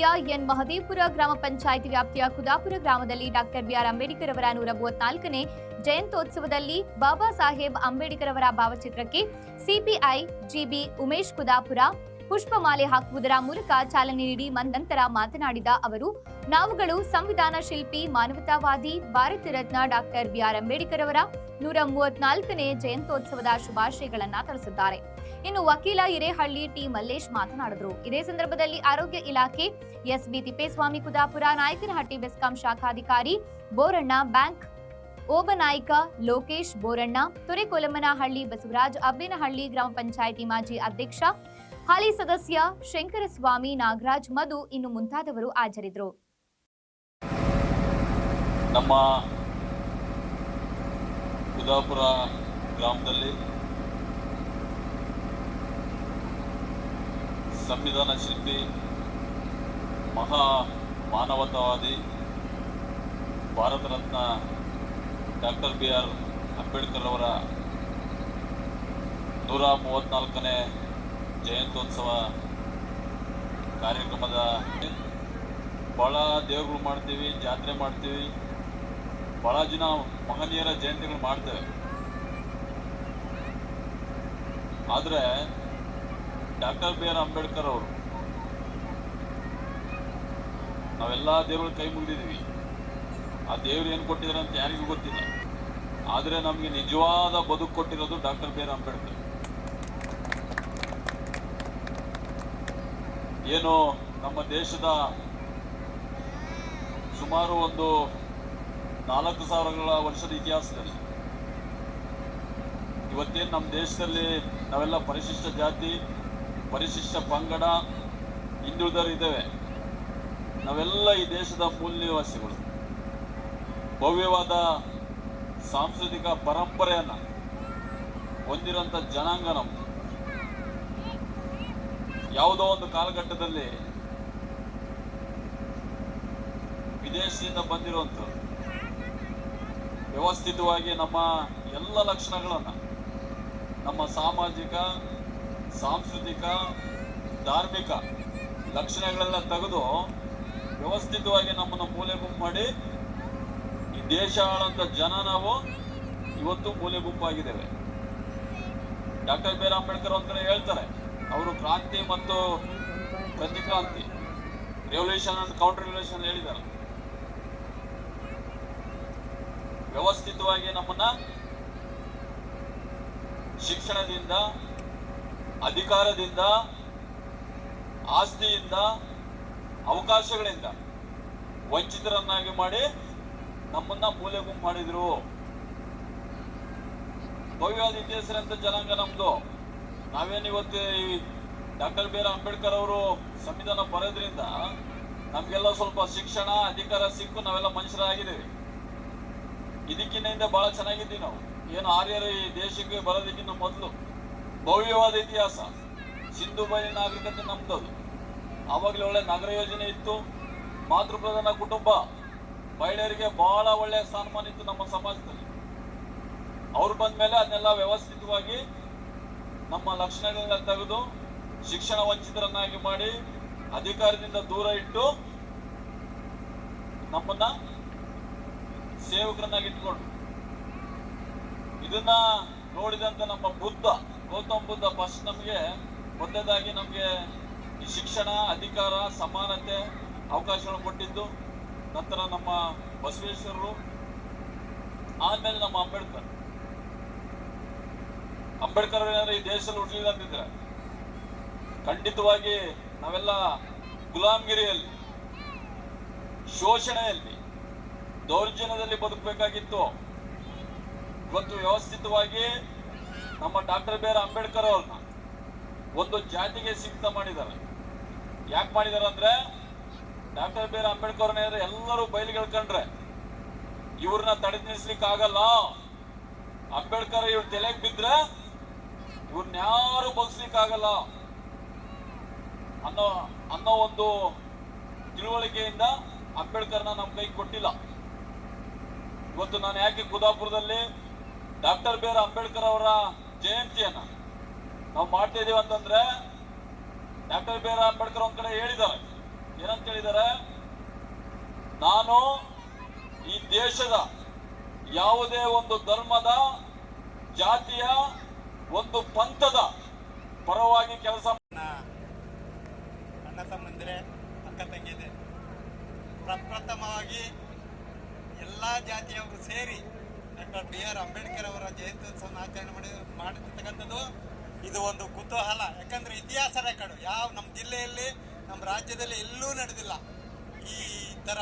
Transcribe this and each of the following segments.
ಹೋಬಳಿಯ ಎನ್ ಮಹದೇವಪುರ ಗ್ರಾಮ ಪಂಚಾಯಿತಿ ವ್ಯಾಪ್ತಿಯ ಕುದಾಪುರ ಗ್ರಾಮದಲ್ಲಿ ಡಾಕ್ಟರ್ ಬಿಆರ್ ಅಂಬೇಡ್ಕರ್ ಅವರ 134ನೇ ಜಯಂತ್ಯೋತ್ಸವದಲ್ಲಿ ಬಾಬಾ ಸಾಹೇಬ್ ಅಂಬೇಡ್ಕರ್ ಅವರ ಭಾವಚಿತ್ರಕ್ಕೆ ಸಿಪಿಐ ಜಿಬಿ ಉಮೇಶ್ ಕುದಾಪುರ ಪುಷ್ಪಮಾಲೆ ಹಾಕುವುದರ ಮೂಲಕ ಚಾಲನೆ ನೀಡಿ ನಂತರ ಮಾತನಾಡಿದ ಅವರು, ನಾವುಗಳು ಸಂವಿಧಾನ ಶಿಲ್ಪಿ, ಮಾನವತಾವಾದಿ, ಭಾರತ ರತ್ನ ಡಾಕ್ಟರ್ ಬಿಆರ್ ಅಂಬೇಡ್ಕರ್ ಅವರ 134ನೇ ಜಯಂತ್ಯೋತ್ಸವದ ಶುಭಾಶಯಗಳನ್ನು ತಿಳಿಸಿದ್ದಾರೆ. ಇನ್ನು ವಕೀಲ ಹಿರೇಹಳ್ಳಿ ಟಿ ಮಲ್ಲೇಶ್ ಮಾತನಾಡಿದರು. ಇದೇ ಸಂದರ್ಭದಲ್ಲಿ ಆರೋಗ್ಯ ಇಲಾಖೆ ಎಸ್ಬಿ ತಿಪ್ಪೇಸ್ವಾಮಿ ಕುದಾಪುರ, ನಾಯಕನಹಟ್ಟಿ ಬೆಸ್ಕಾಂ ಶಾಖಾಧಿಕಾರಿ ಬೋರಣ್ಣ, ಬ್ಯಾಂಕ್ ಓಬನಾಯ್ಕ ಲೋಕೇಶ್ ಬೋರಣ್ಣ, ತೊರೆಕೊಲಮನಹಳ್ಳಿ ಬಸವರಾಜ್, ಅಬ್ಬೇನಹಳ್ಳಿ ಗ್ರಾಮ ಪಂಚಾಯಿತಿ ಮಾಜಿ ಅಧ್ಯಕ್ಷ ಹಾಲಿ ಸದಸ್ಯ ಶಂಕರಸ್ವಾಮಿ, ನಾಗರಾಜ್, ಮಧು ಇನ್ನು ಮುಂತಾದವರು ಹಾಜರಿದ್ದರು. ನಮ್ಮ ಕುದಾಪುರ ಗ್ರಾಮದಲ್ಲಿ ಸಂವಿಧಾನ ಶಿಲ್ಪಿ, ಮಹಾ ಮಾನವತಾವಾದಿ, ಭಾರತ ರತ್ನ ಡಾಕ್ಟರ್ ಬಿಆರ್ ಅಂಬೇಡ್ಕರ್ ಅವರ 134ನೇ ಜಯಂತ್ಯೋತ್ಸವ ಕಾರ್ಯಕ್ರಮದ ಭಾಳ ದೇವರುಗಳು ಮಾಡ್ತೀವಿ, ಜಾತ್ರೆ ಮಾಡ್ತೀವಿ, ಭಾಳ ಜನ ಮಹನೀಯರ ಜಯಂತಿಗಳು ಮಾಡ್ತೇವೆ. ಆದರೆ ಡಾಕ್ಟರ್ ಬಿ ಆರ್ ಅಂಬೇಡ್ಕರ್ ಅವರು ನಾವೆಲ್ಲ ದೇವರುಗಳ ಕೈ ಮುಗಿದಿದ್ದೀವಿ. ಆ ದೇವರು ಏನು ಕೊಟ್ಟಿದ್ದಾರೆ ಅಂತ ಯಾರಿಗೂ ಗೊತ್ತಿಲ್ಲ. ಆದರೆ ನಮಗೆ ನಿಜವಾದ ಬದುಕು ಕೊಟ್ಟಿರೋದು ಡಾಕ್ಟರ್ ಬಿ ಆರ್ ಅಂಬೇಡ್ಕರ್. ಏನು ನಮ್ಮ ದೇಶದ ಸುಮಾರು ಒಂದು 4,000 ವರ್ಷದ ಇತಿಹಾಸದಲ್ಲಿ ಇವತ್ತೇನು ನಮ್ಮ ದೇಶದಲ್ಲಿ ನಾವೆಲ್ಲ ಪರಿಶಿಷ್ಟ ಜಾತಿ, ಪರಿಶಿಷ್ಟ ಪಂಗಡ, ಹಿಂದುಳಿದವರು ಇದ್ದೇವೆ. ನಾವೆಲ್ಲ ಈ ದೇಶದ ಮೂಲ ನಿವಾಸಿಗಳು. ಭವ್ಯವಾದ ಸಾಂಸ್ಕೃತಿಕ ಪರಂಪರೆಯನ್ನು ಹೊಂದಿರುವಂಥ ಜನಾಂಗ ನಮ್ಮದು. ಯಾವುದೋ ಒಂದು ಕಾಲಘಟ್ಟದಲ್ಲಿ ವಿದೇಶದಿಂದ ಬಂದಿರುವಂಥದ್ದು ವ್ಯವಸ್ಥಿತವಾಗಿ ನಮ್ಮ ಎಲ್ಲ ಲಕ್ಷಣಗಳನ್ನು, ನಮ್ಮ ಸಾಮಾಜಿಕ, ಸಾಂಸ್ಕೃತಿಕ, ಧಾರ್ಮಿಕ ಲಕ್ಷಣಗಳೆಲ್ಲ ತೆಗೆದು ವ್ಯವಸ್ಥಿತವಾಗಿ ನಮ್ಮನ್ನು ಮೂಲೆ ಗುಂಪು ಮಾಡಿ ಈ ದೇಶ ಆಳಂತ ಜನ ನಾವು ಇವತ್ತು ಮೂಲೆ ಗುಂಪಾಗಿದ್ದೇವೆ. ಡಾಕ್ಟರ್ ಬಿ ಆರ್ ಅಂಬೇಡ್ಕರ್ ಒಂದು ಕಡೆ ಹೇಳ್ತಾರೆ, ಅವರು ಕ್ರಾಂತಿ ಮತ್ತು ಪ್ರತಿಕ್ರಾಂತಿ, ರೆವಲ್ಯೂಷನ್ ಅಂಡ್ ಕೌಂಟರ್ ರೆವಲ್ಯೂಷನ್ ಹೇಳಿದ್ದಾರೆ. ವ್ಯವಸ್ಥಿತವಾಗಿ ನಮ್ಮನ್ನ ಶಿಕ್ಷಣದಿಂದ, ಅಧಿಕಾರದಿಂದ, ಆಸ್ತಿಯಿಂದ, ಅವಕಾಶಗಳಿಂದ ವಂಚಿತರನ್ನಾಗಿ ಮಾಡಿ ನಮ್ಮನ್ನ ಮೂಲೆ ಗುಂಪು ಮಾಡಿದ್ರು. ಭವ್ಯವಾದ ಇತಿಹಾಸದಂತ ಜನಾಂಗ ನಮ್ದು. ನಾವೇನಿವತ್ತು ಈ ಡಾಕ್ಟರ್ ಬಿ ಆರ್ ಅಂಬೇಡ್ಕರ್ ಅವರು ಸಂವಿಧಾನ ಬರೋದ್ರಿಂದ ನಮಗೆಲ್ಲ ಸ್ವಲ್ಪ ಶಿಕ್ಷಣ, ಅಧಿಕಾರ ಸಿಕ್ಕು ನಾವೆಲ್ಲ ಮನುಷ್ಯರಾಗಿದ್ದೇವೆ. ಇದಕ್ಕಿಂತ ಹಿಂದೆ ಬಹಳ ಚೆನ್ನಾಗಿದ್ದೀವಿ ನಾವು. ಏನು ಆರ್ಯರು ಈ ದೇಶಕ್ಕೆ ಬರೋದಕ್ಕಿಂತ ಮೊದಲು ಭವ್ಯವಾದ ಇತಿಹಾಸ, ಸಿಂಧು ಬಯಲು ನಾಗರಿಕತೆ ನಮ್ದದು. ಆವಾಗಲೇ ಒಳ್ಳೆ ನಗರ ಯೋಜನೆ ಇತ್ತು, ಮಾತೃಪ್ರಧಾನ ಕುಟುಂಬ, ಮಹಿಳೆಯರಿಗೆ ಬಹಳ ಒಳ್ಳೆಯ ಸ್ಥಾನಮಾನ ಇತ್ತು ನಮ್ಮ ಸಮಾಜದಲ್ಲಿ. ಅವ್ರು ಬಂದ ಮೇಲೆ ಅದನ್ನೆಲ್ಲ ವ್ಯವಸ್ಥಿತವಾಗಿ ನಮ್ಮ ಲಕ್ಷಣಗಳನ್ನ ತೆಗೆದು ಶಿಕ್ಷಣ ವಂಚಿತರನ್ನಾಗಿ ಮಾಡಿ ಅಧಿಕಾರದಿಂದ ದೂರ ಇಟ್ಟು ನಮ್ಮನ್ನ ಸೇವಕರನ್ನಾಗಿ ಇಟ್ಕೊಂಡು, ಇದನ್ನ ನೋಡಿದಂತ ನಮ್ಮ ಬುದ್ಧ, ಗೌತಮ ಬುದ್ಧ ಫಸ್ಟ್ ನಮಗೆ ಮೊದಲೇದಾಗಿ ನಮಗೆ ಈ ಶಿಕ್ಷಣ, ಅಧಿಕಾರ, ಸಮಾನತೆ, ಅವಕಾಶಗಳನ್ನು ಕೊಟ್ಟಿದ್ದು. ನಂತರ ನಮ್ಮ ಬಸವೇಶ್ವರರು, ಆದ್ಮೇಲೆ ನಮ್ಮ ಅಂಬೇಡ್ಕರ್. ಅಂಬೇಡ್ಕರ್ ಏನಾದ್ರೆ ಈ ದೇಶದಲ್ಲಿ ಉಳಿಲಿಲ್ಲ ಅಂತಿದ್ರೆ ಖಂಡಿತವಾಗಿ ನಾವೆಲ್ಲ ಗುಲಾಮಗಿರಿಯಲ್ಲಿ, ಶೋಷಣೆಯಲ್ಲಿ, ದೌರ್ಜನ್ಯದಲ್ಲಿ ಬದುಕಬೇಕಾಗಿತ್ತು. ಇವತ್ತು ವ್ಯವಸ್ಥಿತವಾಗಿ ನಮ್ಮ ಡಾಕ್ಟರ್ ಬಿ ಆರ್ ಅಂಬೇಡ್ಕರ್ ಅವ್ರನ್ನ ಒಂದು ಜಾತಿಗೆ ಸೀಮಿತ ಮಾಡಿದ್ದಾರೆ. ಯಾಕೆ ಮಾಡಿದಾರೆ ಅಂದ್ರೆ, ಡಾಕ್ಟರ್ ಬಿ ಆರ್ ಅಂಬೇಡ್ಕರ್ ಅವ್ರನ್ನ ಎಲ್ಲರೂ ಬಯಲಿಗೆಳ್ಕೊಂಡ್ರೆ ಇವ್ರನ್ನ ತಡೆದು ನಿಲ್ಲಿಸ್ಲಿಕ್ಕೆ ಆಗಲ್ಲ. ಅಂಬೇಡ್ಕರ್ ಇವ್ರ ತಲೆಗೆ ಬಿದ್ರೆ ಇವ್ರನ್ನ ಯಾರು ಬಗ್ಸ್ಲಿಕ್ಕೆ ಆಗಲ್ಲ ಅನ್ನೋ ಒಂದು ತಿಳುವಳಿಕೆಯಿಂದ ಅಂಬೇಡ್ಕರ್ನ ನಮ್ಮ ಕೈಗೆ ಕೊಟ್ಟಿಲ್ಲ. ಇವತ್ತು ನಾನು ಯಾಕೆ ಕುದಾಪುರದಲ್ಲಿ ಡಾಕ್ಟರ್ ಬಿ ಆರ್ ಅಂಬೇಡ್ಕರ್ ಅವರ ಜಯಂತಿಯನ್ನ ನಾವು ಮಾಡ್ತಾ ಇದೀವಿ ಅಂತಂದ್ರೆ, ಡಾಕ್ಟರ್ ಬಿ ಆರ್ ಅಂಬೇಡ್ಕರ್ ಒಂದ್ ಕಡೆ ಹೇಳಿದ್ದಾರೆ, ಏನಂತ ಹೇಳಿದ್ದಾರೆ, ನಾನು ಈ ದೇಶದ ಯಾವುದೇ ಒಂದು ಧರ್ಮದ, ಜಾತಿಯ, ಒಂದು ಪಂಥದ ಪರವಾಗಿ ಕೆಲಸ. ಅಣ್ಣ ತಮ್ಮಂದಿರೇ, ಅಕ್ಕ ತಂಗಿದೆ, ಪ್ರಪ್ರಥಮವಾಗಿ ಎಲ್ಲ ಜಾತಿಯವರು ಸೇರಿ ಡಾಕ್ಟರ್ BR ಅಂಬೇಡ್ಕರ್ ಅವರ ಜಯಂತ್ಯೋತ್ಸವನ ಆಚರಣೆ ಮಾಡಿರ್ತಕ್ಕಂಥದ್ದು ಇದು ಒಂದು ಕುತೂಹಲ. ಯಾಕಂದ್ರೆ ಇತಿಹಾಸ ರೆಕಾರ್ಡು ಯಾವ ನಮ್ಮ ಜಿಲ್ಲೆಯಲ್ಲಿ, ನಮ್ಮ ರಾಜ್ಯದಲ್ಲಿ ಎಲ್ಲೂ ನಡೆದಿಲ್ಲ ಈ ಥರ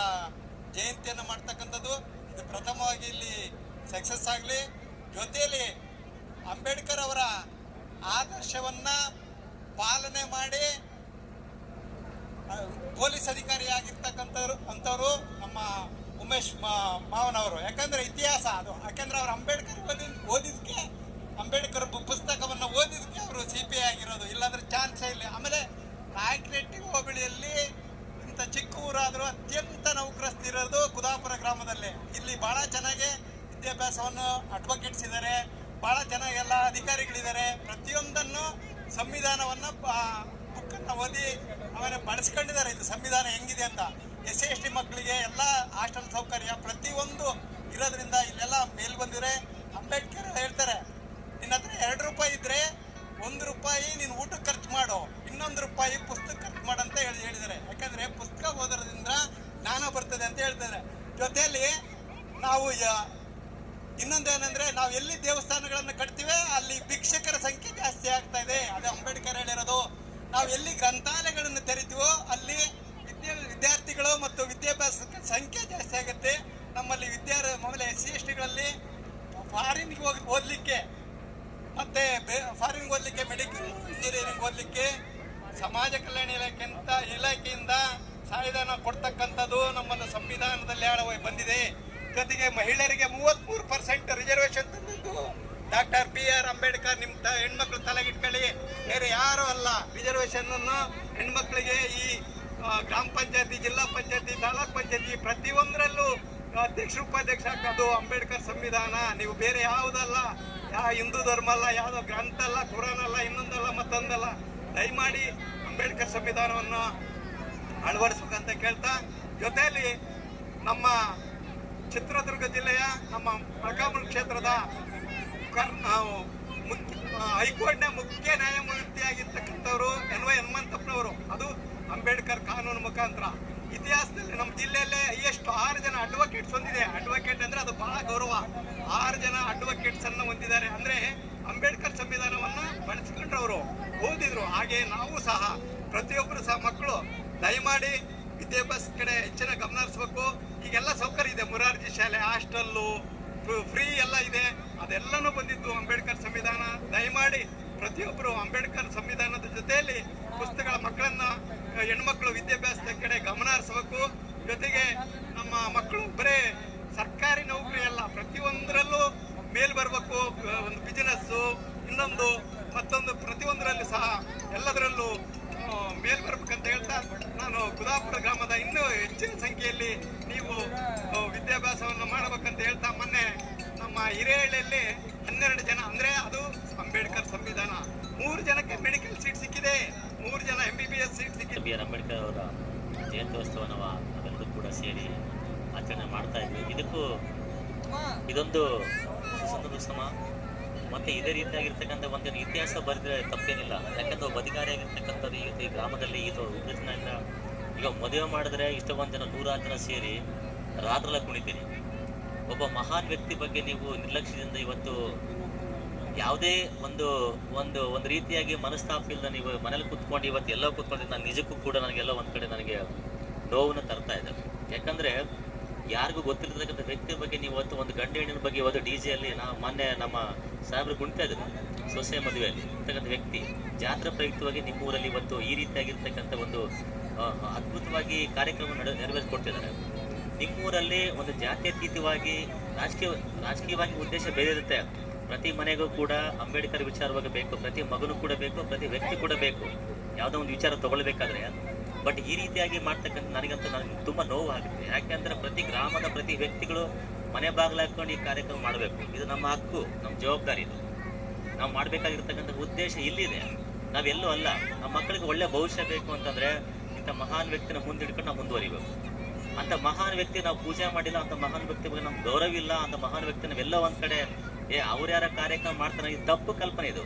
ಜಯಂತಿಯನ್ನು ಮಾಡ್ತಕ್ಕಂಥದ್ದು. ಇದು ಪ್ರಥಮವಾಗಿ ಇಲ್ಲಿ ಸಕ್ಸಸ್ ಆಗಲಿ. ಜೊತೆಯಲ್ಲಿ ಅಂಬೇಡ್ಕರ್ ಅವರ ಆದರ್ಶವನ್ನ ಪಾಲನೆ ಮಾಡಿ ಪೊಲೀಸ್ ಅಧಿಕಾರಿಯಾಗಿರ್ತಕ್ಕಂಥವ್ರು ನಮ್ಮ ಉಮೇಶ್ ಮಾವನವರು. ಯಾಕಂದ್ರೆ ಇತಿಹಾಸ ಅದು. ಯಾಕಂದ್ರೆ ಅವರು ಅಂಬೇಡ್ಕರ್ ಓದಿದ್ಕೆ, ಅಂಬೇಡ್ಕರ್ ಪುಸ್ತಕವನ್ನು ಓದಿದ್ಕೆ ಅವರು CPI ಆಗಿರೋದು, ಇಲ್ಲಾಂದ್ರೆ ಚಾನ್ಸೇ ಇಲ್ಲ. ಆಮೇಲೆ ನಾಯಕನಹಟ್ಟಿ ಹೋಬಳಿಯಲ್ಲಿ ಇಂಥ ಚಿಕ್ಕ ಊರಾದರೂ ಅತ್ಯಂತ ನೌಕರಸ್ಥಿರೋದು ಕುದಾಪುರ ಗ್ರಾಮದಲ್ಲಿ. ಇಲ್ಲಿ ಬಹಳ ಚೆನ್ನಾಗಿ ವಿದ್ಯಾಭ್ಯಾಸವನ್ನು ಅಡ್ವೊಕೇಟ್ಸ್ ಇದ್ದಾರೆ, ಬಹಳ ಚೆನ್ನಾಗೆಲ್ಲ ಅಧಿಕಾರಿಗಳಿದ್ದಾರೆ. ಪ್ರತಿಯೊಂದನ್ನು ಸಂವಿಧಾನವನ್ನು ಬುಕ್ಕನ್ನು ಓದಿ ಆಮೇಲೆ ಬಳಸ್ಕೊಂಡಿದ್ದಾರೆ. ಇದು ಸಂವಿಧಾನ ಹೆಂಗಿದೆ ಅಂತ. SC/ST ಮಕ್ಕಳಿಗೆ ಎಲ್ಲ ಹಾಸ್ಟೆಲ್ ಸೌಕರ್ಯ ಪ್ರತಿಯೊಂದು ಇರೋದ್ರಿಂದ ಇಲ್ಲೆಲ್ಲ ಮೇಲ್ ಬಂದಿದ್ರೆ ಅಂಬೇಡ್ಕರ್ ಹೇಳ್ತಾರೆ, ನಿನ್ನ ಹತ್ರ 2 ರೂಪಾಯಿ ಇದ್ರೆ 1 ರೂಪಾಯಿ ನೀನು ಊಟಕ್ಕೆ ಖರ್ಚು ಮಾಡು, 1 ರೂಪಾಯಿ ಪುಸ್ತಕ ಖರ್ಚು ಮಾಡಂತ ಹೇಳಿದ್ದಾರೆ. ಯಾಕಂದ್ರೆ ಪುಸ್ತಕ ಓದೋದ್ರಿಂದ ಜ್ಞಾನ ಬರ್ತದೆ ಅಂತ ಹೇಳ್ತಾರೆ. ಜೊತೆಯಲ್ಲಿ ನಾವು ಇನ್ನೊಂದೇನೆಂದ್ರೆ, ನಾವು ಎಲ್ಲಿ ದೇವಸ್ಥಾನಗಳನ್ನು ಕಟ್ತೀವಿ ಅಲ್ಲಿ ಭಿಕ್ಷಕರ ಸಂಖ್ಯೆ ಜಾಸ್ತಿ ಆಗ್ತಾ ಇದೆ. ಅದು ಅಂಬೇಡ್ಕರ್ ಹೇಳಿರೋದು. ನಾವು ಎಲ್ಲಿ ಗ್ರಂಥಾಲಯಗಳನ್ನು ತೆರಿತೀವೋ ಅಲ್ಲಿ ವಿದ್ಯಾರ್ಥಿಗಳು ಮತ್ತು ವಿದ್ಯಾಭ್ಯಾಸಕ್ಕೆ ಸಂಖ್ಯೆ ಜಾಸ್ತಿ ಆಗುತ್ತೆ. ನಮ್ಮಲ್ಲಿ ಆಮೇಲೆ SC/STಗಳಲ್ಲಿ ಫಾರಿನ್ಗೆ ಹೋಗಿ ಓದಲಿಕ್ಕೆ, ಮತ್ತೆ ಫಾರಿನ್ಗೆ ಓದಲಿಕ್ಕೆ, ಮೆಡಿಕಲ್ ಇಂಜಿನಿಯರಿಂಗ್ ಓದಲಿಕ್ಕೆ ಸಮಾಜ ಕಲ್ಯಾಣ ಇಲಾಖೆಯಿಂದ ಸಹಾಯಧನ ಕೊಡ್ತಕ್ಕಂಥದ್ದು ನಮ್ಮನ್ನು ಸಂವಿಧಾನದಲ್ಲಿ ಬಂದಿದೆ. ಜೊತೆಗೆ ಮಹಿಳೆಯರಿಗೆ 33% ರಿಸರ್ವೇಶನ್ ತಂದಿದ್ದು ಡಾಕ್ಟರ್ BR ಅಂಬೇಡ್ಕರ್. ನಿಮ್ಮ ಹೆಣ್ಮಕ್ಳು ತಲೆಗಿಟ್ಕೊಳ್ಳಿ, ಬೇರೆ ಯಾರು ಅಲ್ಲ. ರಿಸರ್ವೇಶನ್ ಅನ್ನು ಹೆಣ್ಮಕ್ಳಿಗೆ ಈ ಗ್ರಾಮ ಪಂಚಾಯತಿ, ಜಿಲ್ಲಾ ಪಂಚಾಯತಿ, ತಾಲೂಕ್ ಪಂಚಾಯತಿ ಪ್ರತಿಯೊಂದರಲ್ಲೂ ಅಧ್ಯಕ್ಷರು, ಉಪಾಧ್ಯಕ್ಷ ಆಗ್ತದ್ದು ಅಂಬೇಡ್ಕರ್ ಸಂವಿಧಾನ. ನೀವು ಬೇರೆ ಯಾವುದಲ್ಲ, ಯಾವ ಹಿಂದೂ ಧರ್ಮ ಅಲ್ಲ, ಯಾವುದೋ ಗ್ರಂಥ ಅಲ್ಲ, ಕುರಾನ್ ಅಲ್ಲ, ಇನ್ನೊಂದಲ್ಲ ಮತ್ತೊಂದಲ್ಲ. ದಯಮಾಡಿ ಅಂಬೇಡ್ಕರ್ ಸಂವಿಧಾನವನ್ನು ಅಳವಡಿಸ್ಬೇಕಂತ ಕೇಳ್ತಾ, ಜೊತೆಯಲ್ಲಿ ನಮ್ಮ ಚಿತ್ರದುರ್ಗ ಜಿಲ್ಲೆಯ ನಮ್ಮ ಮೊಳಕಾಲ್ಮೂರು ಕ್ಷೇತ್ರದ ಹೈಕೋರ್ಟ್ನ ಮುಖ್ಯ ನ್ಯಾಯಮೂರ್ತಿಯಾಗಿರ್ತಕ್ಕಂಥವ್ರು NY ಹನುಮಂತಪ್ಪನವರು. ಅದು ಅಂಬೇಡ್ಕರ್ ಕಾನೂನು ಮುಖಾಂತರ. ಇತಿಹಾಸದಲ್ಲಿ ನಮ್ಮ ಜಿಲ್ಲೆಯಲ್ಲೇ ಎಷ್ಟು 6 ಜನ ಅಡ್ವೊಕೇಟ್ಸ್ ಹೊಂದಿದೆ. ಅಡ್ವೊಕೇಟ್ ಅಂದ್ರೆ ಅದು ಬಹಳ ಗೌರವ. 6 ಜನ ಅಡ್ವೊಕೇಟ್ಸ್ ಅನ್ನು ಹೊಂದಿದ್ದಾರೆ. ಅಂದ್ರೆ ಅಂಬೇಡ್ಕರ್ ಸಂವಿಧಾನವನ್ನು ಬಳಸಿಕೊಂಡ್ರು, ಅವರು ಓದಿದ್ರು. ಹಾಗೆ ನಾವು ಸಹ ಪ್ರತಿಯೊಬ್ಬರು ಸಹ ಮಕ್ಕಳು ದಯಮಾಡಿ ವಿದ್ಯಾಭ್ಯಾಸ ಕಡೆ ಹೆಚ್ಚಿನ ಗಮನ ಹರಿಸಬೇಕು. ಈಗೆಲ್ಲ ಸೌಕರ್ಯ ಇದೆ, ಮೊರಾರ್ಜಿ ಶಾಲೆ, ಹಾಸ್ಟೆಲ್ಲು, ಫ್ರೀ ಎಲ್ಲ ಇದೆ. ಅದೆಲ್ಲನೂ ಬಂದಿದ್ದು ಅಂಬೇಡ್ಕರ್ ಸಂವಿಧಾನ. ದಯಮಾಡಿ ಪ್ರತಿಯೊಬ್ಬರು ಅಂಬೇಡ್ಕರ್ ಸಂವಿಧಾನದ ಜೊತೆಯಲ್ಲಿ ಪುಸ್ತಕಗಳ ಮಕ್ಕಳನ್ನ, ಹೆಣ್ಮಕ್ಳು ವಿದ್ಯಾಭ್ಯಾಸದ ಕಡೆ ಗಮನ ಹರಿಸಬೇಕು. ಜೊತೆಗೆ ನಮ್ಮ ಮಕ್ಕಳು ಬರೇ ಸರ್ಕಾರಿ ನೌಕರಿ ಅಲ್ಲ, ಪ್ರತಿಯೊಂದರಲ್ಲೂ ಮೇಲ್ ಬರಬೇಕು. ಒಂದು ಬಿಸಿನೆಸ್ಸು, ಇನ್ನೊಂದು ಮತ್ತೊಂದು, ಪ್ರತಿಯೊಂದರಲ್ಲಿ ಸಹ ಎಲ್ಲದರಲ್ಲೂ ಮೇಲ್ ಬರ್ಬೇಕಂತ ಹೇಳ್ತಾ, ನಾನು ಕುದಾಪುರ ಗ್ರಾಮದ ಇನ್ನೂ ಹೆಚ್ಚಿನ ಸಂಖ್ಯೆಯಲ್ಲಿ ನೀವು ವಿದ್ಯಾಭ್ಯಾಸವನ್ನು ಮಾಡಬೇಕಂತ ಹೇಳ್ತಾ, ಮೊನ್ನೆ ನಮ್ಮ ಹಿರೇಹಳ್ಳಿಯಲ್ಲಿ 12 ಜನ, ಅಂದ್ರೆ ಅದು ಅಂಬೇಡ್ಕರ್ ಸಂವಿಧಾನ, 3 ಜನಕ್ಕೆ ಮೆಡಿಕಲ್ ಸೀಟ್ ಸಿಕ್ಕಿದೆ, 3 ಜನ MBBS ಸೀಟ್ ಸಿಕ್ಕಿದೆ. BR ಅಂಬೇಡ್ಕರ್ ಅವರ ಜಯಂತ್ಯೋತ್ಸವ ನಾವೆಲ್ಲರೂ ಕೂಡ ಸೇರಿ ಆಚರಣೆ ಮಾಡ್ತಾ ಇದ್ವಿ. ಇದೊಂದು ಸುಸಂದರ ಸಮ. ಮತ್ತೆ ಇದೇ ರೀತಿಯಾಗಿರ್ತಕ್ಕಂಥ ಒಂದಿನ ಇತಿಹಾಸ ಬರೆದ್ರೆ ತಪ್ಪೇನಿಲ್ಲ. ಯಾಕಂದ್ರೆ ಒಬ್ಬ ಅಧಿಕಾರಿಯಾಗಿರ್ತಕ್ಕಂಥದ್ದು ಈ ಗ್ರಾಮದಲ್ಲಿ ಈಗ ಮದುವೆ ಮಾಡಿದ್ರೆ ಇಷ್ಟೊಂದು ಜನ 100 ಜನ ಸೇರಿ ರಾತ್ರೆಲ್ಲ ಕುಣಿತೀರಿ. ಒಬ್ಬ ಮಹಾನ್ ವ್ಯಕ್ತಿ ಬಗ್ಗೆ ನೀವು ನಿರ್ಲಕ್ಷ್ಯದಿಂದ ಇವತ್ತು ಯಾವುದೇ ಒಂದು ರೀತಿಯಾಗಿ ಮನಸ್ತಾಪ ಇಲ್ಲದ ನೀವು ಮನೇಲಿ ಕೂತ್ಕೊಂಡು ಇವತ್ತು ಎಲ್ಲ ಕೂತ್ಕೊಂಡು ನಾನು ನಿಜಕ್ಕೂ ಕೂಡ ನನಗೆಲ್ಲ ಒಂದ್ ಕಡೆ ನನಗೆ ನೋವನ್ನು ತರ್ತಾ ಇದೆ. ಯಾಕಂದ್ರೆ ಯಾರಿಗೂ ಗೊತ್ತಿರತಕ್ಕಂಥ ವ್ಯಕ್ತಿ ಬಗ್ಗೆ ನೀವು ಇವತ್ತು ಒಂದು ಗಂಡ ಹೆಣ್ಣಿನ ಬಗ್ಗೆ ಇವತ್ತು DJ ಅಲ್ಲಿ ಮೊನ್ನೆ ನಮ್ಮ ಸಾಹೇಬರು ಕುಣಿತಾ ಇದ್ರು ಸೊಸೆ ಮದುವೆಯಲ್ಲಿ ಇರ್ತಕ್ಕಂಥ ವ್ಯಕ್ತಿ ಜಾತ್ರಾ ಪ್ರಯುಕ್ತವಾಗಿ ನಿಮ್ಮೂರಲ್ಲಿ ಇವತ್ತು ಈ ರೀತಿಯಾಗಿರ್ತಕ್ಕಂಥ ಒಂದು ಅದ್ಭುತವಾಗಿ ಕಾರ್ಯಕ್ರಮ ನೆರವೇರಿಸ್ಕೊಡ್ತಿದ್ದಾರೆ. ನಿಮ್ಮೂರಲ್ಲಿ ಒಂದು ಜಾತ್ಯತೀತವಾಗಿ ರಾಜಕೀಯವಾಗಿ ಉದ್ದೇಶ ಬೇರೆ ಇರುತ್ತೆ. ಪ್ರತಿ ಮನೆಗೂ ಕೂಡ ಅಂಬೇಡ್ಕರ್ ವಿಚಾರವಾಗಿ ಬೇಕು, ಪ್ರತಿ ಮಗನೂ ಕೂಡ ಬೇಕು, ಪ್ರತಿ ವ್ಯಕ್ತಿ ಕೂಡ ಬೇಕು ಯಾವುದೋ ಒಂದು ವಿಚಾರ ತಗೊಳ್ಬೇಕಾದ್ರೆ. ಬಟ್ ಈ ರೀತಿಯಾಗಿ ಮಾಡ್ತಕ್ಕಂಥ ನನಗೆ ತುಂಬಾ ನೋವು ಆಗುತ್ತೆ. ಯಾಕೆಂದ್ರೆ ಪ್ರತಿ ಗ್ರಾಮದ ಪ್ರತಿ ವ್ಯಕ್ತಿಗಳು ಮನೆ ಬಾಗಿಲು ಹಾಕೊಂಡು ಈ ಕಾರ್ಯಕ್ರಮ ಮಾಡಬೇಕು. ಇದು ನಮ್ಮ ಹಕ್ಕು, ನಮ್ಮ ಜವಾಬ್ದಾರಿ. ಇದು ನಾವು ಮಾಡ್ಬೇಕಾಗಿರ್ತಕ್ಕಂಥ ಉದ್ದೇಶ ಇಲ್ಲಿದೆ, ನಾವೆಲ್ಲೂ ಅಲ್ಲ. ನಮ್ಮ ಮಕ್ಕಳಿಗೆ ಒಳ್ಳೆ ಭವಿಷ್ಯ ಬೇಕು ಅಂತಂದ್ರೆ ಇಂಥ ಮಹಾನ್ ವ್ಯಕ್ತಿನ ಮುಂದಿಡ್ಕೊಂಡು ನಾವು ಮುಂದುವರಿಬೇಕು. ಅಂತ ಮಹಾನ್ ವ್ಯಕ್ತಿ ನಾವು ಪೂಜೆ ಮಾಡಿಲ್ಲ, ಅಂತ ಮಹಾನ್ ವ್ಯಕ್ತಿ ಬಗ್ಗೆ ನಮ್ಗೆ ಗೌರವ ಇಲ್ಲ, ಅಂತ ಮಹಾನ್ ವ್ಯಕ್ತಿ ನಾವೆಲ್ಲ ಒಂದ್ ಕಡೆ ಅವ್ರು ಯಾರ ಕಾರ್ಯಕ್ರಮ ಮಾಡ್ತಾನೆ, ಇದು ತಪ್ಪು ಕಲ್ಪನೆ ಇದು.